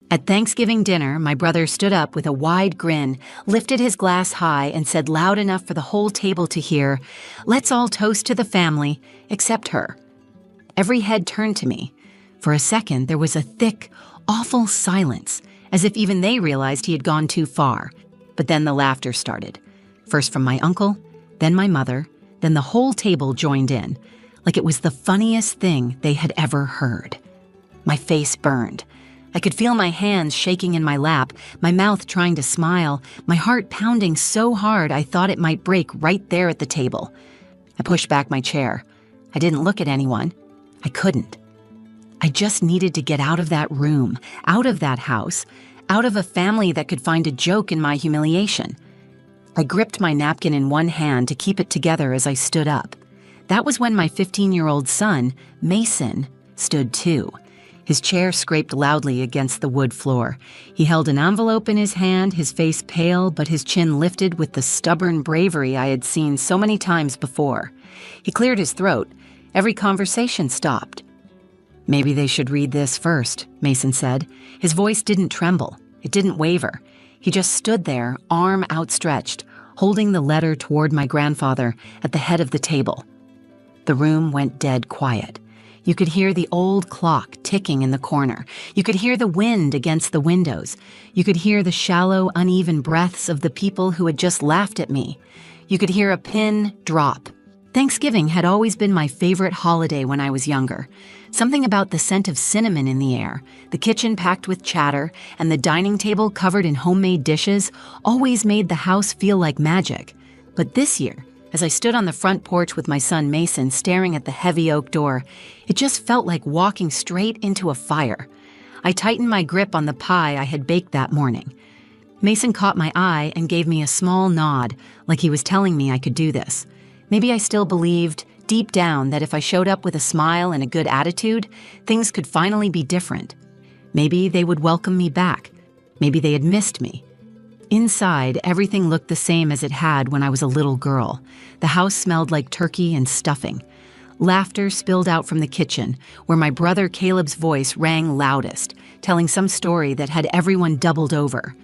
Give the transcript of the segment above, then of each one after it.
At Thanksgiving dinner, my brother stood up with a wide grin, lifted his glass high, and said loud enough for the whole table to hear, "Let's all toast to the family, except her." Every head turned to me. For a second, there was a thick, awful silence, as if even they realized he had gone too far. But then the laughter started. First from my uncle, then my mother, then the whole table joined in, like it was the funniest thing they had ever heard. My face burned. I could feel my hands shaking in my lap, my mouth trying to smile, my heart pounding so hard I thought it might break right there at the table. I pushed back my chair. I didn't look at anyone. I couldn't. I just needed to get out of that room, out of that house, out of a family that could find a joke in my humiliation. I gripped my napkin in one hand to keep it together as I stood up. That was when my 15-year-old son, Mason, stood too. His chair scraped loudly against the wood floor. He held an envelope in his hand, his face pale, but his chin lifted with the stubborn bravery I had seen so many times before. He cleared his throat. Every conversation stopped. "Maybe they should read this first," Mason said. His voice didn't tremble. It didn't waver. He just stood there, arm outstretched, holding the letter toward my grandfather at the head of the table. The room went dead quiet. You could hear the old clock ticking in the corner. You could hear the wind against the windows. You could hear the shallow, uneven breaths of the people who had just laughed at me. You could hear a pin drop. Thanksgiving had always been my favorite holiday when I was younger. Something about the scent of cinnamon in the air, the kitchen packed with chatter, and the dining table covered in homemade dishes always made the house feel like magic. But this year, as I stood on the front porch with my son Mason staring at the heavy oak door, it just felt like walking straight into a fire. I tightened my grip on the pie I had baked that morning. Mason caught my eye and gave me a small nod, like he was telling me I could do this. Maybe I still believed, deep down, that if I showed up with a smile and a good attitude, things could finally be different. Maybe they would welcome me back. Maybe they had missed me. Inside, everything looked the same as it had when I was a little girl. The house smelled like turkey and stuffing. Laughter spilled out from the kitchen, where my brother Caleb's voice rang loudest, telling some story that had everyone doubled over.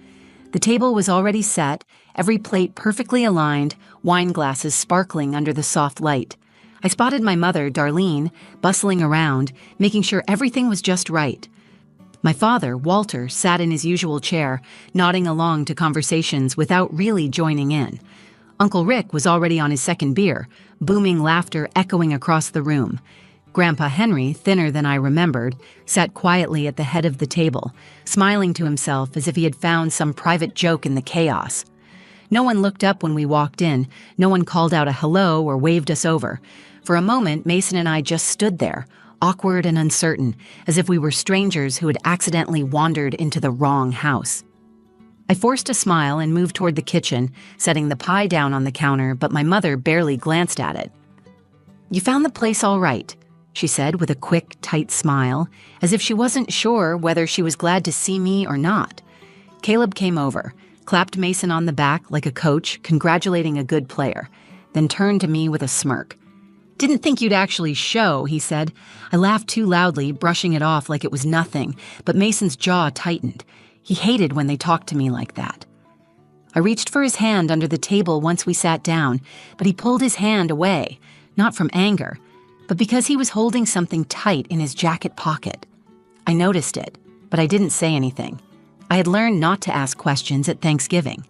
The table was already set, every plate perfectly aligned, wine glasses sparkling under the soft light. I spotted my mother, Darlene, bustling around, making sure everything was just right. My father, Walter, sat in his usual chair, nodding along to conversations without really joining in. Uncle Rick was already on his second beer, booming laughter echoing across the room. Grandpa Henry, thinner than I remembered, sat quietly at the head of the table, smiling to himself as if he had found some private joke in the chaos. No one looked up when we walked in, no one called out a hello or waved us over. For a moment, Mason and I just stood there, awkward and uncertain, as if we were strangers who had accidentally wandered into the wrong house. I forced a smile and moved toward the kitchen, setting the pie down on the counter, but my mother barely glanced at it. "You found the place all right," she said with a quick, tight smile, as if she wasn't sure whether she was glad to see me or not. Caleb came over, clapped Mason on the back like a coach, congratulating a good player, then turned to me with a smirk. "Didn't think you'd actually show," he said. I laughed too loudly, brushing it off like it was nothing, but Mason's jaw tightened. He hated when they talked to me like that. I reached for his hand under the table once we sat down, but he pulled his hand away, not from anger, but because he was holding something tight in his jacket pocket. I noticed it, but I didn't say anything. I had learned not to ask questions at Thanksgiving.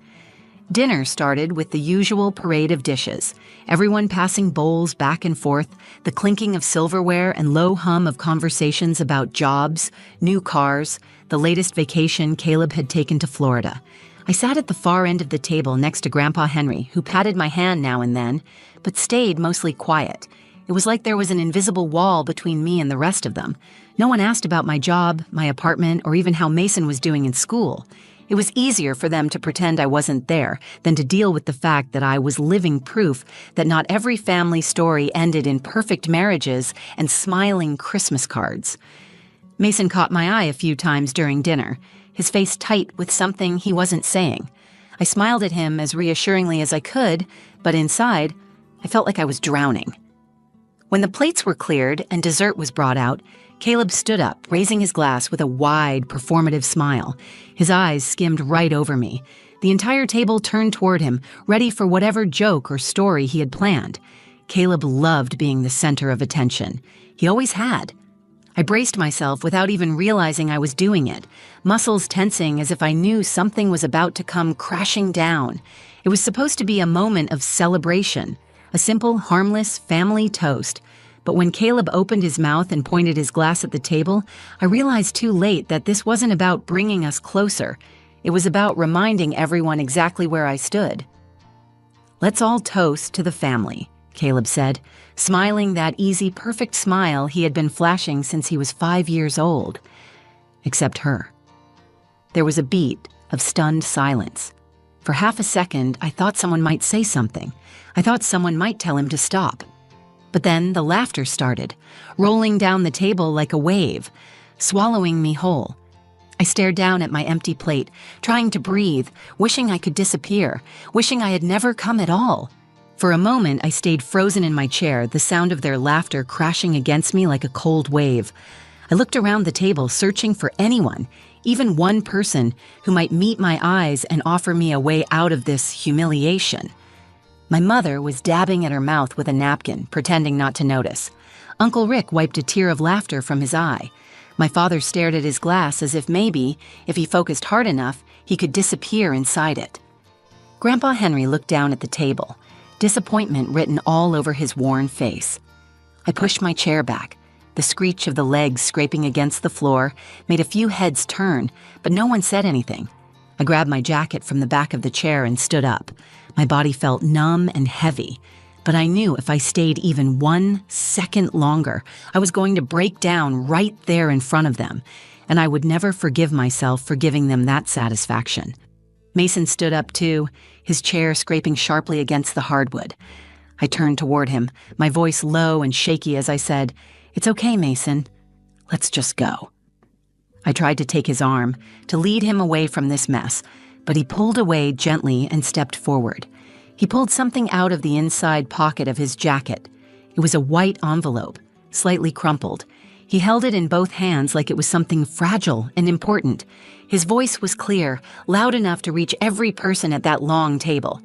Dinner started with the usual parade of dishes, everyone passing bowls back and forth, the clinking of silverware and low hum of conversations about jobs, new cars, the latest vacation Caleb had taken to Florida. I sat at the far end of the table next to Grandpa Henry, who patted my hand now and then, but stayed mostly quiet. It was like there was an invisible wall between me and the rest of them. No one asked about my job, my apartment, or even how Mason was doing in school. It was easier for them to pretend I wasn't there than to deal with the fact that I was living proof that not every family story ended in perfect marriages and smiling Christmas cards. Mason caught my eye a few times during dinner, his face tight with something he wasn't saying. I smiled at him as reassuringly as I could, but inside, I felt like I was drowning. When the plates were cleared and dessert was brought out, Caleb stood up, raising his glass with a wide, performative smile. His eyes skimmed right over me. The entire table turned toward him, ready for whatever joke or story he had planned. Caleb loved being the center of attention. He always had. I braced myself without even realizing I was doing it, muscles tensing as if I knew something was about to come crashing down. It was supposed to be a moment of celebration, a simple, harmless family toast. But when Caleb opened his mouth and pointed his glass at the table, I realized too late that this wasn't about bringing us closer. It was about reminding everyone exactly where I stood. "Let's all toast to the family," Caleb said, smiling that easy, perfect smile he had been flashing since he was 5 years old. Except her. There was a beat of stunned silence. For half a second, I thought someone might say something. I thought someone might tell him to stop. But then the laughter started, rolling down the table like a wave, swallowing me whole. I stared down at my empty plate, trying to breathe, wishing I could disappear, wishing I had never come at all. For a moment, I stayed frozen in my chair, the sound of their laughter crashing against me like a cold wave. I looked around the table, searching for anyone, even one person, who might meet my eyes and offer me a way out of this humiliation. My mother was dabbing at her mouth with a napkin, pretending not to notice. Uncle Rick wiped a tear of laughter from his eye. My father stared at his glass as if maybe, if he focused hard enough, he could disappear inside it. Grandpa Henry looked down at the table, disappointment written all over his worn face. I pushed my chair back. The screech of the legs scraping against the floor made a few heads turn, but no one said anything. I grabbed my jacket from the back of the chair and stood up. My body felt numb and heavy, but I knew if I stayed even 1 second longer, I was going to break down right there in front of them, and I would never forgive myself for giving them that satisfaction. Mason stood up too, his chair scraping sharply against the hardwood. I turned toward him, my voice low and shaky as I said, "It's okay, Mason. Let's just go." I tried to take his arm, to lead him away from this mess, but he pulled away gently and stepped forward. He pulled something out of the inside pocket of his jacket. It was a white envelope, slightly crumpled. He held it in both hands like it was something fragile and important. His voice was clear, loud enough to reach every person at that long table.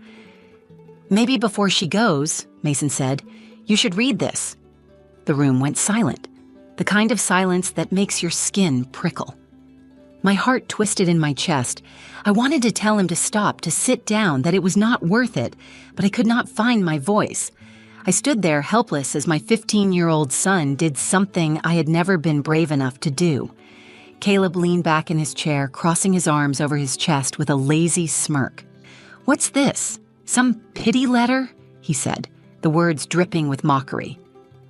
"Maybe before she goes," Mason said, "you should read this." The room went silent, the kind of silence that makes your skin prickle. My heart twisted in my chest. I wanted to tell him to stop, to sit down, that it was not worth it, but I could not find my voice. I stood there helpless as my 15-year-old son did something I had never been brave enough to do. Caleb leaned back in his chair, crossing his arms over his chest with a lazy smirk. "What's this? Some pity letter?" he said, the words dripping with mockery.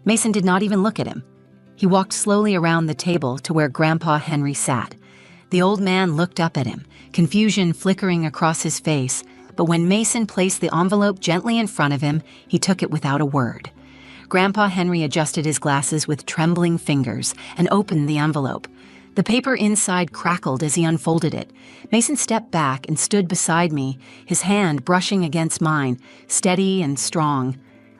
Mason did not even look at him. He walked slowly around the table to where Grandpa Henry sat. The old man looked up at him, confusion flickering across his face, but when Mason placed the envelope gently in front of him, he took it without a word. Grandpa Henry adjusted his glasses with trembling fingers and opened the envelope. The paper inside crackled as he unfolded it. Mason stepped back and stood beside me, his hand brushing against mine, steady and strong.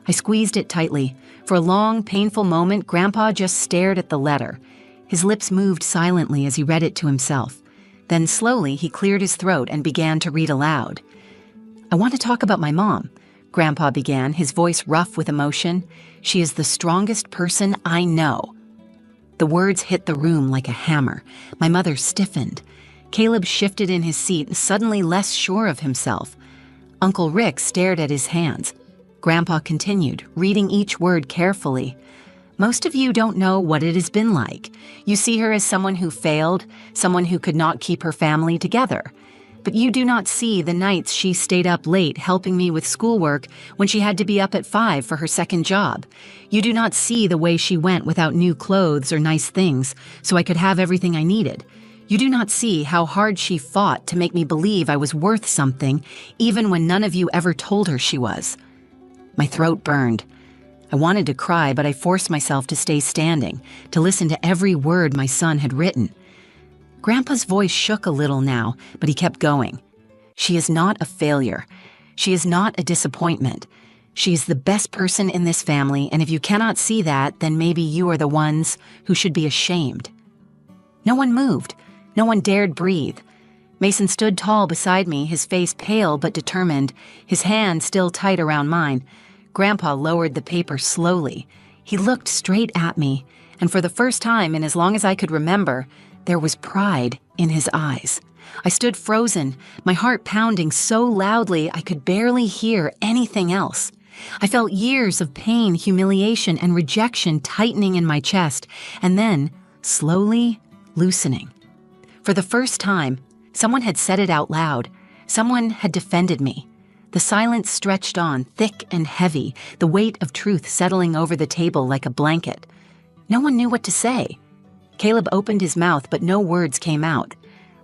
I squeezed it tightly. For a long, painful moment, Grandpa just stared at the letter. His lips moved silently as he read it to himself. Then slowly, he cleared his throat and began to read aloud. "I want to talk about my mom," Grandpa began, his voice rough with emotion. "She is the strongest person I know." The words hit the room like a hammer. My mother stiffened. Caleb shifted in his seat, suddenly less sure of himself. Uncle Rick stared at his hands. Grandpa continued, reading each word carefully. "Most of you don't know what it has been like. You see her as someone who failed, someone who could not keep her family together. But you do not see the nights she stayed up late helping me with schoolwork when she had to be up at 5 for her second job. You do not see the way she went without new clothes or nice things so I could have everything I needed. You do not see how hard she fought to make me believe I was worth something, even when none of you ever told her she was." My throat burned. I wanted to cry, but I forced myself to stay standing, to listen to every word my son had written. Grandpa's voice shook a little now, but he kept going. "She is not a failure. She is not a disappointment. She's the best person in this family, and if you cannot see that, then maybe you are the ones who should be ashamed." No one moved. No one dared breathe. Mason stood tall beside me, his face pale but determined, his hand still tight around mine. Grandpa lowered the paper slowly. He looked straight at me, and for the first time in as long as I could remember, there was pride in his eyes. I stood frozen, my heart pounding so loudly I could barely hear anything else. I felt years of pain, humiliation, and rejection tightening in my chest, and then, slowly, loosening. For the first time, someone had said it out loud. Someone had defended me. The silence stretched on, thick and heavy, the weight of truth settling over the table like a blanket. No one knew what to say. Caleb opened his mouth, but no words came out.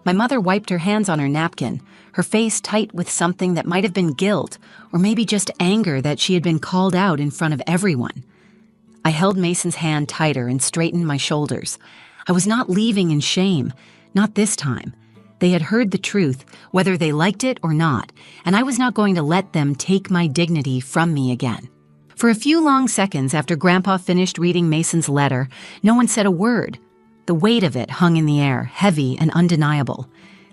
My mother wiped her hands on her napkin, her face tight with something that might have been guilt, or maybe just anger that she had been called out in front of everyone. I held Mason's hand tighter and straightened my shoulders. I was not leaving in shame, not this time. They had heard the truth, whether they liked it or not, and I was not going to let them take my dignity from me again. For a few long seconds after Grandpa finished reading Mason's letter, no one said a word. The weight of it hung in the air, heavy and undeniable.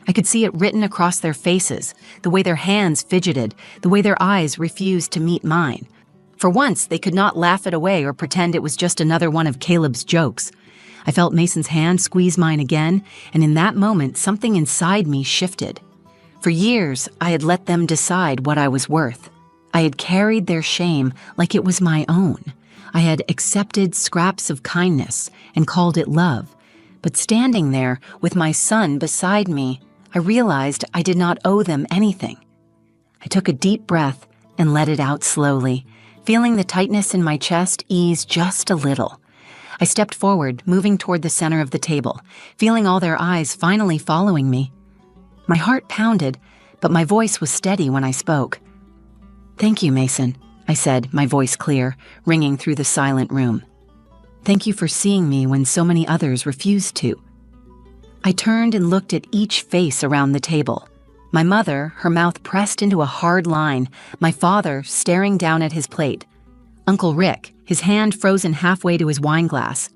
I could see it written across their faces, the way their hands fidgeted, the way their eyes refused to meet mine. For once, they could not laugh it away or pretend it was just another one of Caleb's jokes. I felt Mason's hand squeeze mine again, and in that moment, something inside me shifted. For years, I had let them decide what I was worth. I had carried their shame like it was my own. I had accepted scraps of kindness and called it love. But standing there with my son beside me, I realized I did not owe them anything. I took a deep breath and let it out slowly, feeling the tightness in my chest ease just a little. I stepped forward, moving toward the center of the table, feeling all their eyes finally following me. My heart pounded, but my voice was steady when I spoke. "Thank you, Mason," I said, my voice clear, ringing through the silent room. "Thank you for seeing me when so many others refused to." I turned and looked at each face around the table. My mother, her mouth pressed into a hard line, my father staring down at his plate. Uncle Rick, his hand frozen halfway to his wine glass.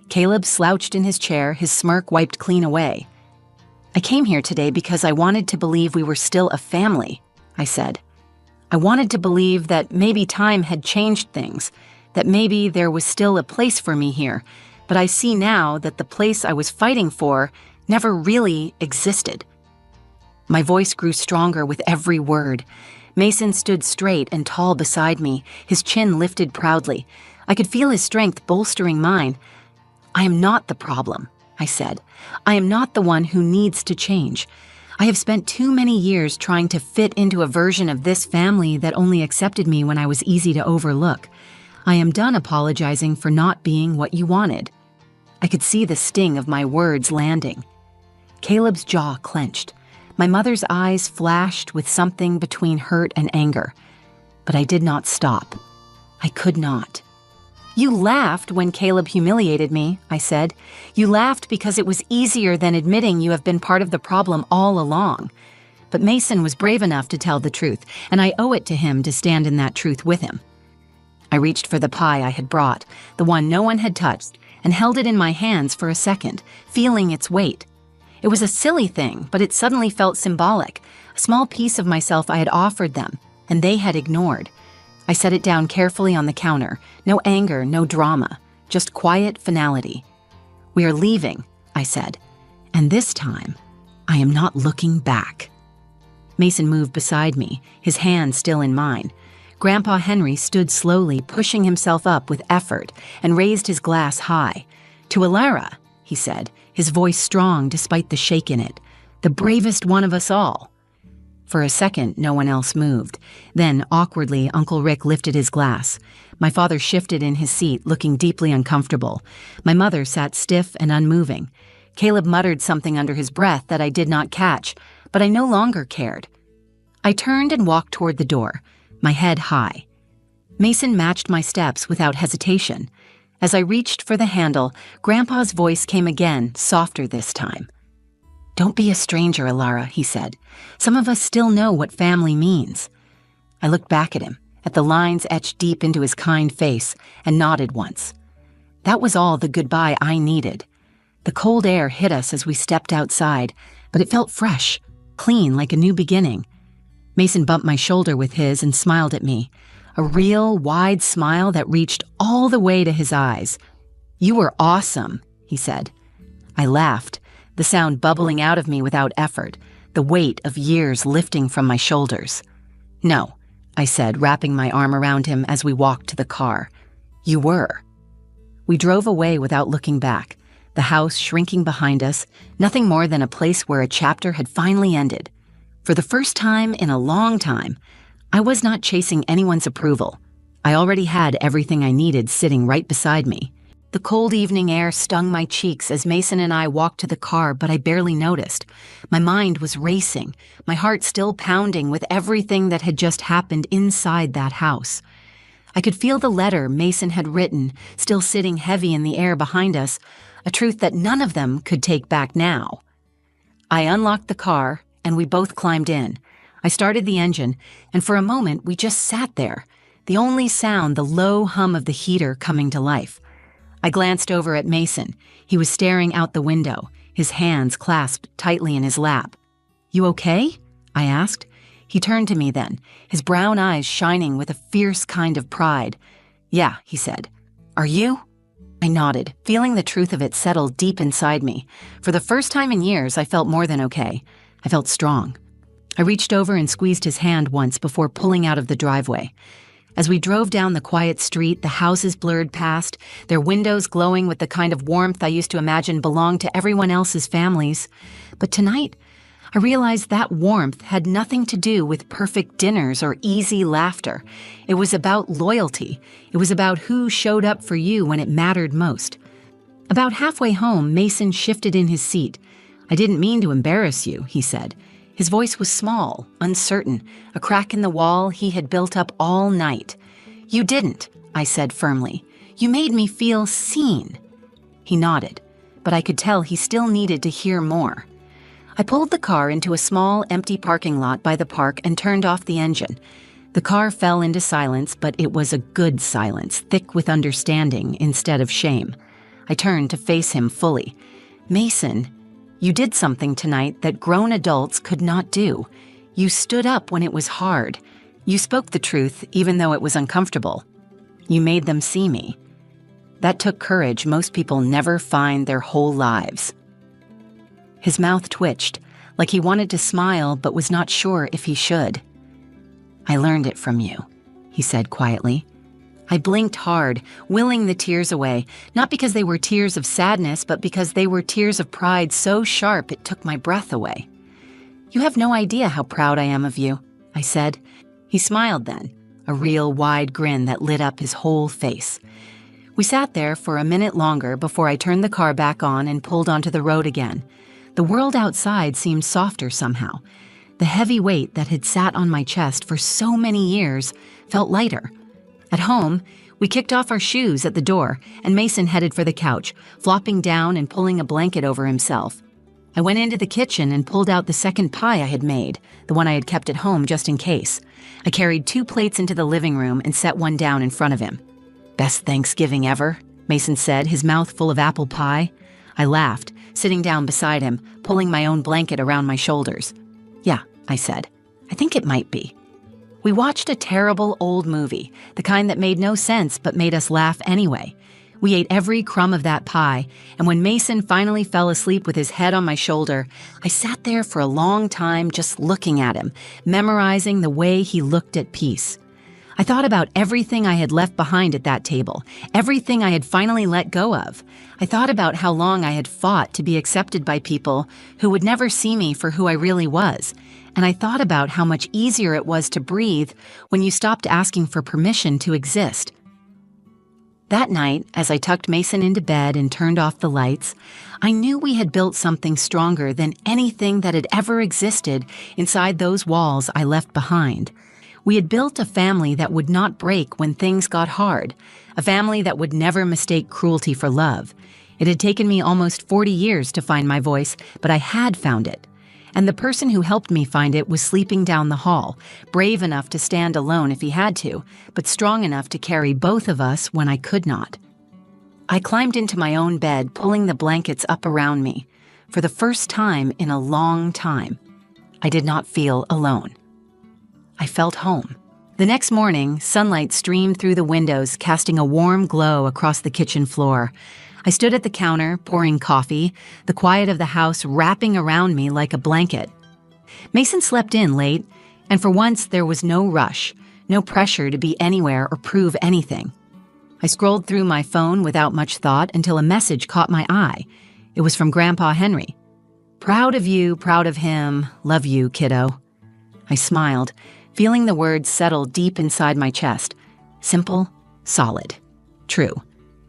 Caleb slouched in his chair, his smirk wiped clean away. "I came here today because I wanted to believe we were still a family," I said. "I wanted to believe that maybe time had changed things, that maybe there was still a place for me here, but I see now that the place I was fighting for never really existed." My voice grew stronger with every word. Mason stood straight and tall beside me, his chin lifted proudly. I could feel his strength bolstering mine. "I am not the problem," I said. "I am not the one who needs to change. I have spent too many years trying to fit into a version of this family that only accepted me when I was easy to overlook. I am done apologizing for not being what you wanted." I could see the sting of my words landing. Caleb's jaw clenched. My mother's eyes flashed with something between hurt and anger. But I did not stop. I could not. "You laughed when Caleb humiliated me," I said. "You laughed because it was easier than admitting you have been part of the problem all along." But Mason was brave enough to tell the truth, and I owe it to him to stand in that truth with him. I reached for the pie I had brought, the one no one had touched, and held it in my hands for a second, feeling its weight. It was a silly thing, but it suddenly felt symbolic, a small piece of myself I had offered them, and they had ignored. I set it down carefully on the counter, no anger, no drama, just quiet finality. "We are leaving," I said, "and this time, I am not looking back." Mason moved beside me, his hand still in mine. Grandpa Henry stood slowly, pushing himself up with effort, and raised his glass high. "To Alara," he said, his voice strong despite the shake in it, "the bravest one of us all." For a second, no one else moved. Then, awkwardly, Uncle Rick lifted his glass. My father shifted in his seat, looking deeply uncomfortable. My mother sat stiff and unmoving. Caleb muttered something under his breath that I did not catch, but I no longer cared. I turned and walked toward the door, my head high. Mason matched my steps without hesitation. As I reached for the handle, Grandpa's voice came again, softer this time. "Don't be a stranger, Alara," he said. "Some of us still know what family means." I looked back at him, at the lines etched deep into his kind face, and nodded once. That was all the goodbye I needed. The cold air hit us as we stepped outside, but it felt fresh, clean, like a new beginning. Mason bumped my shoulder with his and smiled at me, a real, wide smile that reached all the way to his eyes. "You were awesome," he said. I laughed, the sound bubbling out of me without effort, the weight of years lifting from my shoulders. "No," I said, wrapping my arm around him as we walked to the car. "You were." We drove away without looking back, the house shrinking behind us, nothing more than a place where a chapter had finally ended. For the first time in a long time, I was not chasing anyone's approval. I already had everything I needed sitting right beside me. The cold evening air stung my cheeks as Mason and I walked to the car, but I barely noticed. My mind was racing, my heart still pounding with everything that had just happened inside that house. I could feel the letter Mason had written, still sitting heavy in the air behind us, a truth that none of them could take back now. I unlocked the car, and we both climbed in. I started the engine, and for a moment we just sat there, the only sound the low hum of the heater coming to life. I glanced over at Mason. He was staring out the window, his hands clasped tightly in his lap. "You okay?" I asked. He turned to me then, his brown eyes shining with a fierce kind of pride. "Yeah," he said. "Are you?" I nodded, feeling the truth of it settle deep inside me. For the first time in years, I felt more than okay. I felt strong. I reached over and squeezed his hand once before pulling out of the driveway. As we drove down the quiet street, the houses blurred past, their windows glowing with the kind of warmth I used to imagine belonged to everyone else's families. But tonight, I realized that warmth had nothing to do with perfect dinners or easy laughter. It was about loyalty. It was about who showed up for you when it mattered most. About halfway home, Mason shifted in his seat. "I didn't mean to embarrass you," he said. His voice was small, uncertain, a crack in the wall he had built up all night. "You didn't," I said firmly. "You made me feel seen." He nodded, but I could tell he still needed to hear more. I pulled the car into a small, empty parking lot by the park and turned off the engine. The car fell into silence, but it was a good silence, thick with understanding instead of shame. I turned to face him fully. "Mason, you did something tonight that grown adults could not do. You stood up when it was hard. You spoke the truth even though it was uncomfortable. You made them see me. That took courage most people never find their whole lives." His mouth twitched, like he wanted to smile but was not sure if he should. "I learned it from you," he said quietly. I blinked hard, willing the tears away, not because they were tears of sadness, but because they were tears of pride so sharp it took my breath away. "You have no idea how proud I am of you," I said. He smiled then, a real wide grin that lit up his whole face. We sat there for a minute longer before I turned the car back on and pulled onto the road again. The world outside seemed softer somehow. The heavy weight that had sat on my chest for so many years felt lighter. At home, we kicked off our shoes at the door, and Mason headed for the couch, flopping down and pulling a blanket over himself. I went into the kitchen and pulled out the second pie I had made, the one I had kept at home just in case. I carried 2 plates into the living room and set one down in front of him. "Best Thanksgiving ever," Mason said, his mouth full of apple pie. I laughed, sitting down beside him, pulling my own blanket around my shoulders. "Yeah," I said. "I think it might be." We watched a terrible old movie, the kind that made no sense but made us laugh anyway. We ate every crumb of that pie, and when Mason finally fell asleep with his head on my shoulder, I sat there for a long time just looking at him, memorizing the way he looked at peace. I thought about everything I had left behind at that table, everything I had finally let go of. I thought about how long I had fought to be accepted by people who would never see me for who I really was. And I thought about how much easier it was to breathe when you stopped asking for permission to exist. That night, as I tucked Mason into bed and turned off the lights, I knew we had built something stronger than anything that had ever existed inside those walls I left behind. We had built a family that would not break when things got hard, a family that would never mistake cruelty for love. It had taken me almost 40 years to find my voice, but I had found it. and the person who helped me find it was sleeping down the hall, brave enough to stand alone if he had to, but strong enough to carry both of us when I could not. I climbed into my own bed, pulling the blankets up around me. For the first time in a long time, I did not feel alone. I felt home. The next morning, sunlight streamed through the windows, casting a warm glow across the kitchen floor. I stood at the counter, pouring coffee, the quiet of the house wrapping around me like a blanket. Mason slept in late, and for once there was no rush, no pressure to be anywhere or prove anything. I scrolled through my phone without much thought until a message caught my eye. It was from Grandpa Henry. "Proud of you, proud of him, love you, kiddo." I smiled, feeling the words settle deep inside my chest. Simple, solid, true.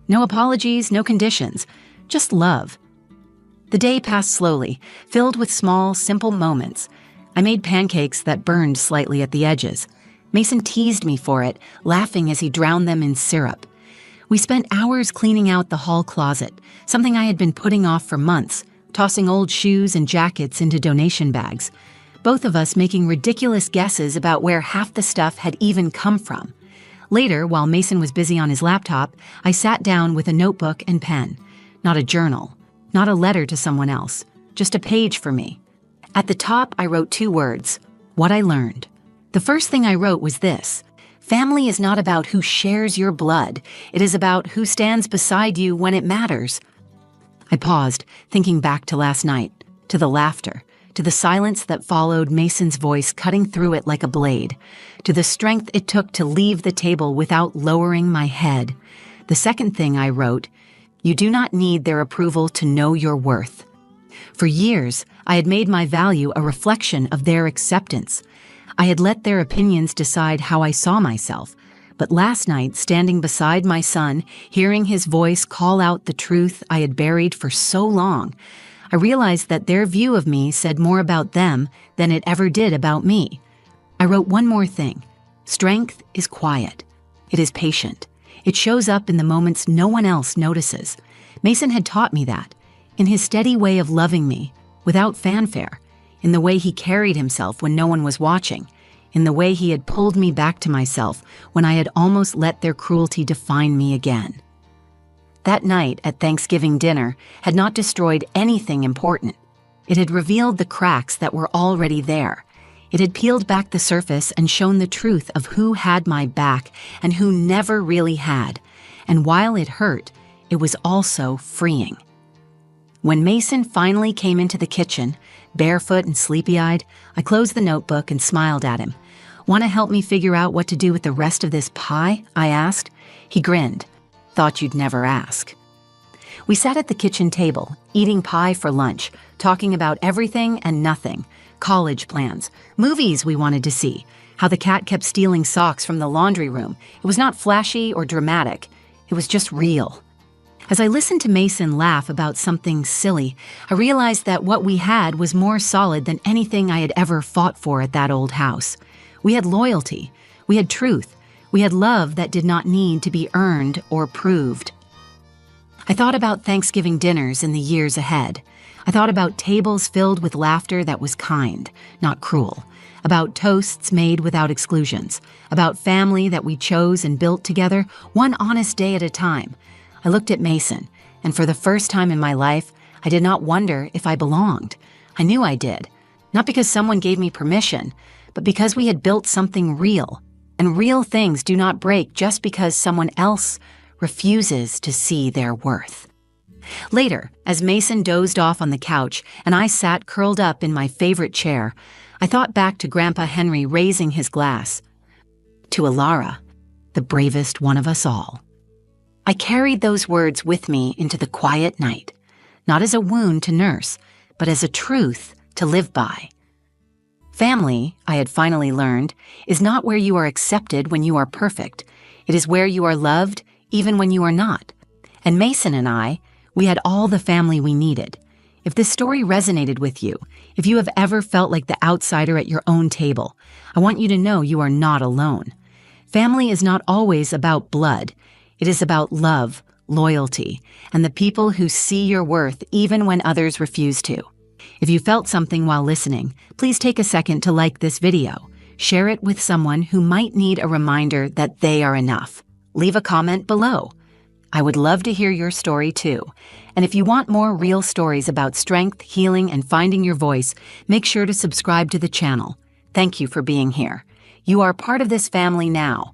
No apologies, no conditions, just love. The day passed slowly, filled with small, simple moments. I made pancakes that burned slightly at the edges. Mason teased me for it, laughing as he drowned them in syrup. We spent hours cleaning out the hall closet, something I had been putting off for months, tossing old shoes and jackets into donation bags, both of us making ridiculous guesses about where half the stuff had even come from. Later, while Mason was busy on his laptop, I sat down with a notebook and pen. Not a journal, not a letter to someone else, just a page for me. At the top, I wrote 2 words, what I learned. The first thing I wrote was this: family is not about who shares your blood. It is about who stands beside you when it matters. I paused, thinking back to last night, to the laughter, to the silence that followed Mason's voice cutting through it like a blade, to the strength it took to leave the table without lowering my head. The second thing I wrote, you do not need their approval to know your worth. For years, I had made my value a reflection of their acceptance. I had let their opinions decide how I saw myself. But last night, standing beside my son, hearing his voice call out the truth I had buried for so long, I realized that their view of me said more about them than it ever did about me. I wrote one more thing. Strength is quiet. It is patient. It shows up in the moments no one else notices. Mason had taught me that, in his steady way of loving me, without fanfare, in the way he carried himself when no one was watching, in the way he had pulled me back to myself when I had almost let their cruelty define me again. That night at Thanksgiving dinner had not destroyed anything important. It had revealed the cracks that were already there. It had peeled back the surface and shown the truth of who had my back and who never really had. And while it hurt, it was also freeing. When Mason finally came into the kitchen, barefoot and sleepy-eyed, I closed the notebook and smiled at him. "Want to help me figure out what to do with the rest of this pie?" I asked. He grinned. "Thought you'd never ask." We sat at the kitchen table, eating pie for lunch, talking about everything and nothing, college plans, movies we wanted to see, how the cat kept stealing socks from the laundry room. It was not flashy or dramatic. It was just real. As I listened to Mason laugh about something silly, I realized that what we had was more solid than anything I had ever fought for at that old house. We had loyalty. We had truth. We had love that did not need to be earned or proved. I thought about Thanksgiving dinners in the years ahead. I thought about tables filled with laughter that was kind, not cruel. About toasts made without exclusions. About family that we chose and built together, one honest day at a time. I looked at Mason, and for the first time in my life, I did not wonder if I belonged. I knew I did. Not because someone gave me permission, but because we had built something real. And real things do not break just because someone else refuses to see their worth. Later, as Mason dozed off on the couch and I sat curled up in my favorite chair, I thought back to Grandpa Henry raising his glass. To Alara, the bravest one of us all. I carried those words with me into the quiet night, not as a wound to nurse, but as a truth to live by. Family, I had finally learned, is not where you are accepted when you are perfect. It is where you are loved even when you are not. And Mason and I, we had all the family we needed. If this story resonated with you, if you have ever felt like the outsider at your own table, I want you to know you are not alone. Family is not always about blood. It is about love, loyalty, and the people who see your worth even when others refuse to. If you felt something while listening, please take a second to like this video. Share it with someone who might need a reminder that they are enough. Leave a comment below. I would love to hear your story too. And if you want more real stories about strength, healing, and finding your voice, make sure to subscribe to the channel. Thank you for being here. You are part of this family now,